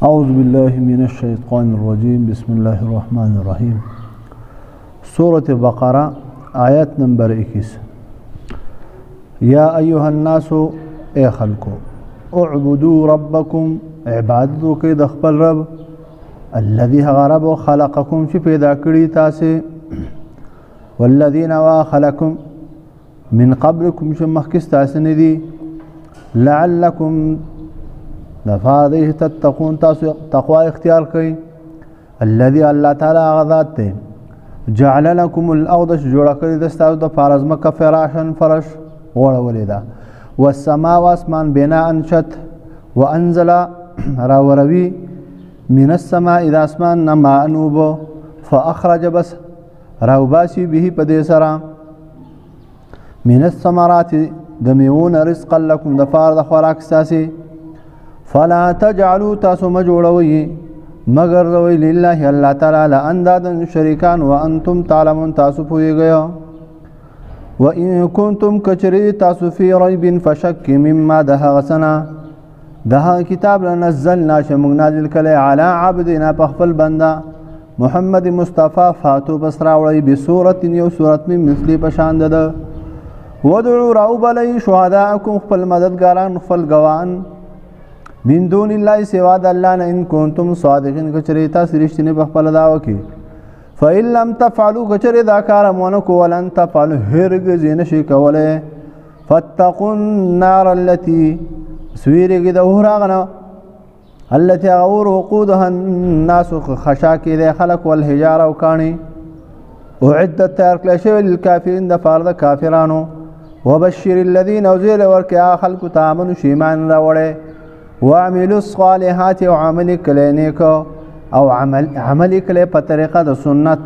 أعوذ بالله من الشيطان الرجيم بسم الله الرحمن الرحيم سورة بقرة آيات نمبر 21 يا أيها الناس اي خلقو اعبدوا ربكم عبادتو کې د خپل رب الذي غرب خلقكم چې پیدا کړی تاسو والذين خلقكم من قبلكم چې مخکې تاسو نه دي لعلكم لفاده تتقون تاسو تقوا اختیار کړئ الذي الله تعالی غذات ته جعل لكم الارض جوړ کړی د تاسو د فارز مکه فراشن فرش وړولې ده والسماء واسمان بناء شت وانزل راوروي من السماء اذا اسمان نما انوب فاخرج بس راوباسي به پدې سره من الثمرات دميون رزقا لكم دفار د خوراک ساسي فلا تجعلوا تاسو مجوړوي مگر روي لله الله تعالی لاندادن شریکان وانتم تعلمون تاسو پويږئ وان كنتم كچري تاسو في ريب فشك مما دهغسنا ده کتاب نزلنا شمون نازل کله على عبدنا بخفل بندا محمد مصطفى فاتو بسراوي بسوره يو سوره من مثلي بشان ده ودعوا رب لي شهداءكم خپل مددګاران خپل ګوان من دون الله سوا د الله نه ان کنتم صادقین کچری تاسو رښتینی په خپل داوا کې فإن لم تفعلوا کچری دا کار مونږ کولن تفعلوا هرګز نشي کوله فاتقوا النار التي سويرګ د وراغنه التي اور وقودها الناس خشاکې د خلق والحجاره وکانی اعدت ترکل شوی للكافرین د فرض کافرانو وبشر الذين وزير ورکا خلق تامن شیمان راوړې وعملوا الصالحات وعمل کلینیک او عمل کله په طریقه د سنت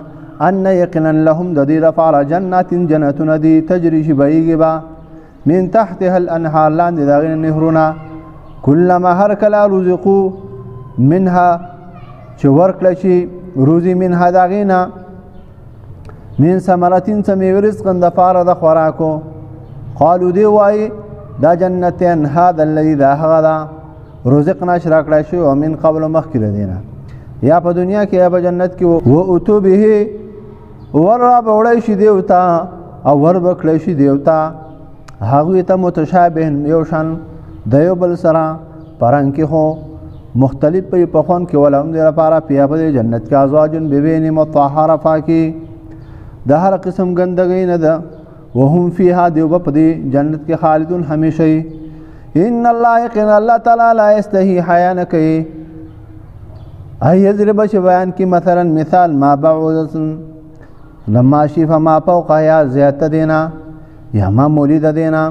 ان یقینا لهم د دې لپاره جنات جنتون دي تجري شبيږي با من تحتها الانهار لاندې دغه نهرونه كلما هر کله رزقو منها چې ورکړي شي روزي منها دغینا من ثمرتين سمي رزق د فار د خوراکو قالوا دی وای دا جنتين هذا الذي ذا هذا رزقنا شراکړه شو او من قبل مخکې دینا یا په دنیا کې یا په جنت کې او اتو به ورب وړی شي دیوتا او ورب کړی شي دیوتا هغه ته متشابه یو شان دیو بل سره پران کې هو مختلف په خون کې ولهم د لپاره په جنت کې ازواجن ببین مطهره پاکي د هر قسم ګندګي نه ده وهم فيها دیو په جنت کې خالدون همیشه ان الله يقين الله تعالی لا يستحي حیان کوي اي يضرب بیان کی مثلا مثال ما بعوض لما شف ما فوق یا زیات دینا یا ما مولد دینا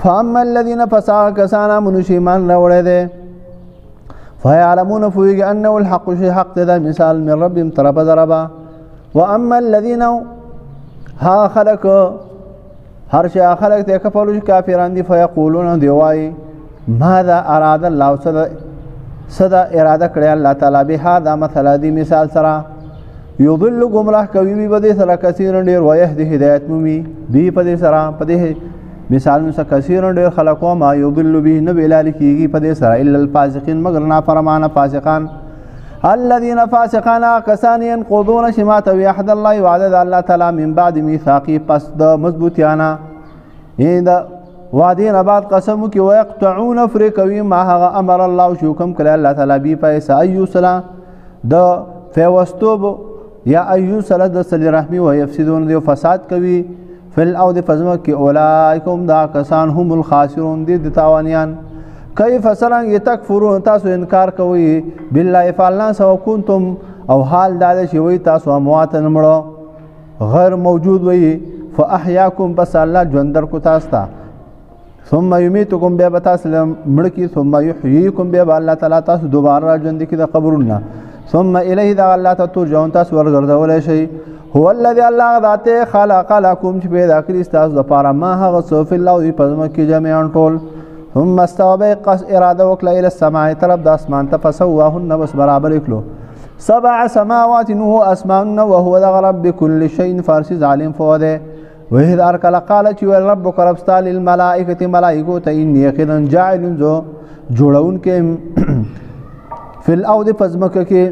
فاما الذين فسعوا كسانا منشمان راوړې ده فيعلمون فوق انه الحق شيء حق ده مثال من ربهم طرف ضربا واما الذين ها خلق هر شي خلق ته کفلو کافران دي فیقولون دی وای ماذا اراد الله صدا اراده کړی الله تعالی به هدا مثلا دی مثال سره یضل گمراه کوي به دې سره کثیر ډیر ويهدي هدایت مومي دی په دې سره په دې مثال سره کثیر ډیر خلقو ما یضل به نه بلال کیږي په دې سره الا الفاسقين مگر نافرمانه فاسقان الذين فاسقان كسان ينقضون شمات وعد الله وعد الله تعالی من بعد ميثاقه پس د مضبوطیانا دا وعدین بعد قسم کی ويقطعون فرقوي ما هغه امر الله شوکم کله الله تعالی بي پیسا ايو سلا د فوستوب یا ايو سلا د صلی رحمی و يفسدون دی فساد کوي فل او د فزم کی اولائکم دا کسان هم الخاسرون دي د تاوانيان کیف سرنګ تکفرون تاسو انکار کوي بالله فعلنا سو کنتم او حال دال شي وي تاسو اموات نمړو غیر موجود وي فاحياكم بس الله ژوندر کو تاسو ثم يميتكم بیا تاسو مړکی ثم يحييكم بیا الله تعالی تاسو دوباره ژوند کی د قبرنا ثم الیه دا الله ترجعون تاسو ورګرځول شي هو الذي الله ذات خلق لكم چې پیدا کړی تاسو د پاره ما هغه سوف الله دی پزما کی جميعا ټول ثم استوى قص اراده وکړه الى السماء طرف د اسمان ته فسواهن بس برابر کړو سبع سماوات هو اسمان وهو رب بكل شيء فارسي ظالم فوده وهذ اركل قال چې ربك رب استال الملائکه ملائکه ته ان يقين جاعل ذو جوړون کې فی الارض پزمکه کې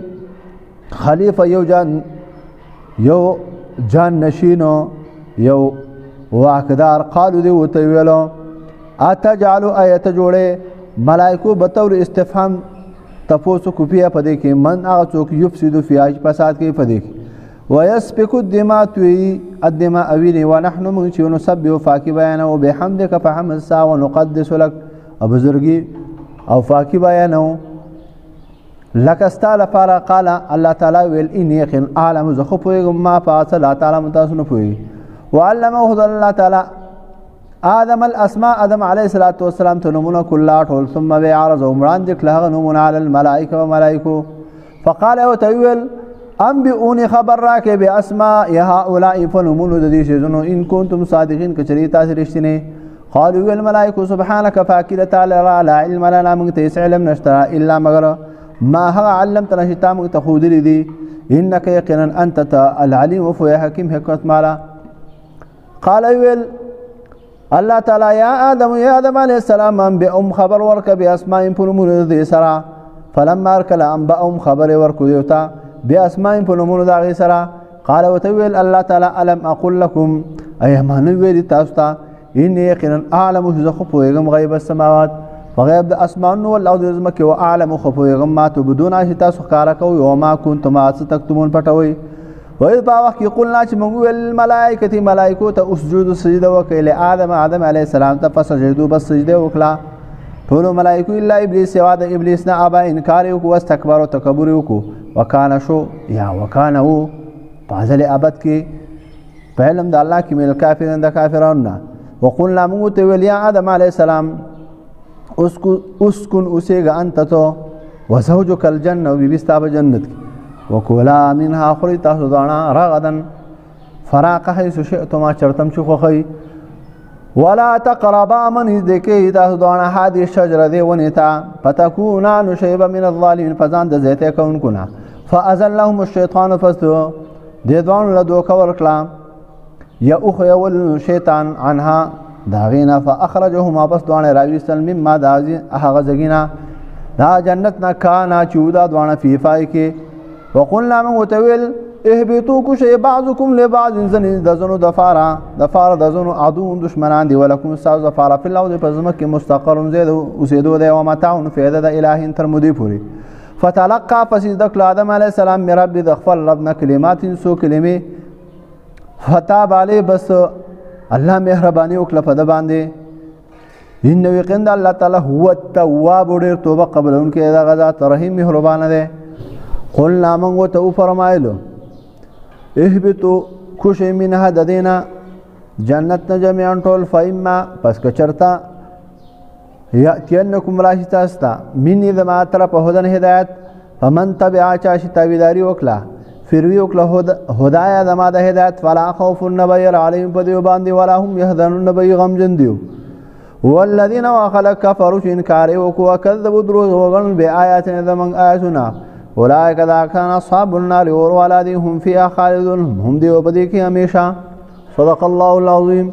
خلیفہ یو جان نشینو یو واقدار. قالو دی وته ویلو اتجعل ایت جوړه ملائکو بطور استفهام تفوسو کوپیا پدې کې من هغه څوک یفسد فی فساد کې پدې کې ويسفك الدماء توي الدماء ویلی ونحن من چې نسبح فاکی بیان او بحمدک فحمد سا ونقدس لك ابزرگی او فاکی بیان لك استال فارا قال الله تعالی ویل ان یقین عالم زخفو ما فاصل الله تعالی متاسن پوي وعلمه الله تعالی آدم الاسماء آدم علیه الصلاة والسلام تنمون كلها ټول ثم بعرض عمران ذکر لها نمون على الملائکه وملائکه فقال وتویل انبئوني خبر راکې به اسماء هؤلاء فنمون د دې شیزونو ان کنتم صادقین کچری تاسو رښتینی. قالوا الملائکه سبحانك فاكيد تعالی لا علم لنا من تيس علم نشتا الا مگر ما هغه علمتنا شتا موږ ته خودلی دي انك يقينا انت العليم وفي حكيم حکمت مالا. قال ويل الله تعالی یا آدم علیہ السلام انبئهم خبر ورک باسماء فنمون د سرا فلما اركل انبئهم خبر ورک دیوتا باسماء فنمون داغی سرا. قال وتویل الله تعالی الم اقول لكم ایمان ویل تاسو ته ان یقینا اعلم خفویغم غیب السماوات وغیب د اسمان والارض زمکه واعلم خفویغم ما تبدون اشتا سخکارا کوي او ما کنتم تکتمون پټوي. وإذ باوخ قلنا چې موږ ویل ملائکه ملائکو ته اسجدوا سجده وکړه آدم علیه السلام ته فسجدوا بس سجده وکړه ټول ملائکه الا ابلیس سوا د ابلیس نه ابا انکار وکړ واستكبر او تکبر وکړ وکانه شو یا وکانه وو پازل ابد کې پهلم د الله کې مل کافرون د کافرانو. وقلنا موږ ته ویل یا آدم علیه السلام اسكن اسیګه انت تو وزوجک الجنه وبستا بجنت وکولا منها خری تاسو دانا رغدن فراق حيث شئتما چرتم شو خوخی ولا تقربا من ذکی تاسو دانا هذه الشجره دی ونتا فتكونا نشيب من الظالمين فزان د زیته کون کنا فازلهم الشيطان فاستو دې دوان له دوه کور کلام یا اخ یول شیطان عنها داغینا فاخرجهما بس دوان راوی سلم مما دازی هغه زگینا دا جنت نا کانا چودا دوان فی فای کې. وقلنا من وتویل اهبطوا كشي بعضكم لبعض زني دزنو دفارا دزنو عدو دشمنان دي ولكم استاذ دفارا في الارض فزمك مستقر زيد وسيدو ده ومتاع فيدا ده اله تر مدي پوری. فتلقى فسيدك آدم عليه السلام من رب دخل ربنا كلمات سو کلمه فتاب عليه بس الله مهرباني وکړه په د باندې انه یقین الله تعالی هو التواب ډیر توبه قبلون کې دا غزا رحیم مهربان ده. قلنا من وتو فرمایلو اهبطوا خوشی منها ددینا جنت جميعا ټول فإما پس کچرتا یاتینکم راشتاستا منی ذما طرف هدن هدایت فمن تبع چاش تابعداری وکلا فروی وکلا هدایا ذما د هدایت فلا خوف نبیر علیهم بدیو باندې ولا هم يحزنون نبی غم جندیو. والذین وخلق كفروا انکار وکذبوا دروغ وغن بیااتنا ذمن آیاتنا اولئک ذا کان اصحاب النار اور ولادهم فيها خالدون هم دی وبدی کی ہمیشہ. صدق الله العظیم.